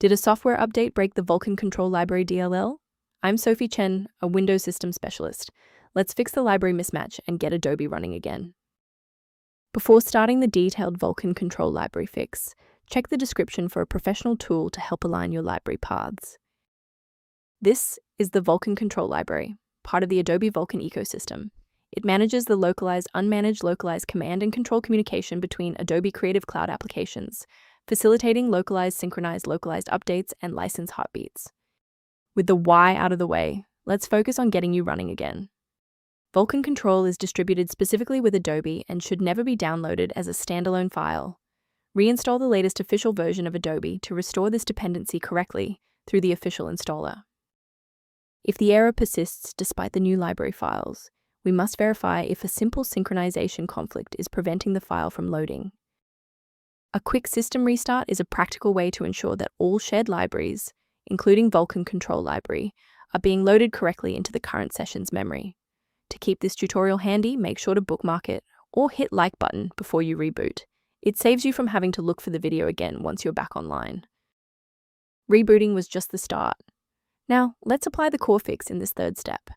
Did a software update break the Vulcancontrol Library DLL? I'm Sophie Chen, a Windows System Specialist. Let's fix the library mismatch and get Adobe running again. Before starting the detailed Vulcancontrol library fix, check the description for a professional tool to help align your library paths. This is the Vulcancontrol library, part of the Adobe Vulcan ecosystem. It manages the localized, unmanaged, localized command and control communication between Adobe Creative Cloud applications, facilitating localized, synchronized, localized updates and license heartbeats. With the why out of the way, let's focus on getting you running again. Vulcancontrol is distributed specifically with Adobe and should never be downloaded as a standalone file. Reinstall the latest official version of Adobe to restore this dependency correctly through the official installer. If the error persists despite the new library files, we must verify if a simple synchronization conflict is preventing the file from loading. A quick system restart is a practical way to ensure that all shared libraries, including Vulcancontrol library, are being loaded correctly into the current session's memory. To keep this tutorial handy, make sure to bookmark it or hit like button before you reboot. It saves you from having to look for the video again once you're back online. Rebooting was just the start. Now, let's apply the core fix in this third step.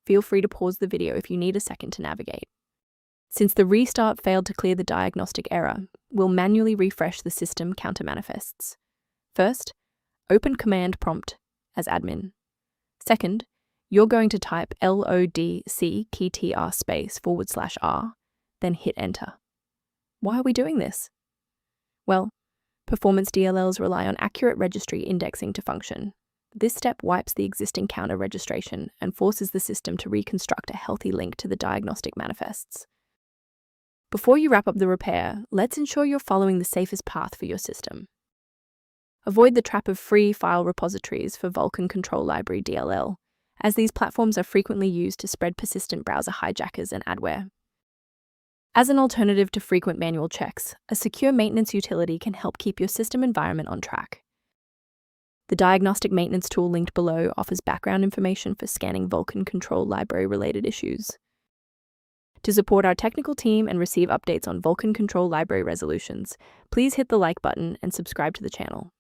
Feel free to pause the video if you need a second to navigate. Since the restart failed to clear the diagnostic error, we'll manually refresh the system counter manifests. First, open command prompt as admin. Second, you're going to type lodc_r, then hit enter. Why are we doing this? Well, performance DLLs rely on accurate registry indexing to function. This step wipes the existing counter registration and forces the system to reconstruct a healthy link to the diagnostic manifests. Before you wrap up the repair, let's ensure you're following the safest path for your system. Avoid the trap of free file repositories for Vulcancontrol Library DLL, as these platforms are frequently used to spread persistent browser hijackers and adware. As an alternative to frequent manual checks, a secure maintenance utility can help keep your system environment on track. The diagnostic maintenance tool linked below offers background information for scanning Vulcancontrol library-related issues. To support our technical team and receive updates on Vulcancontrol library resolutions, please hit the like button and subscribe to the channel.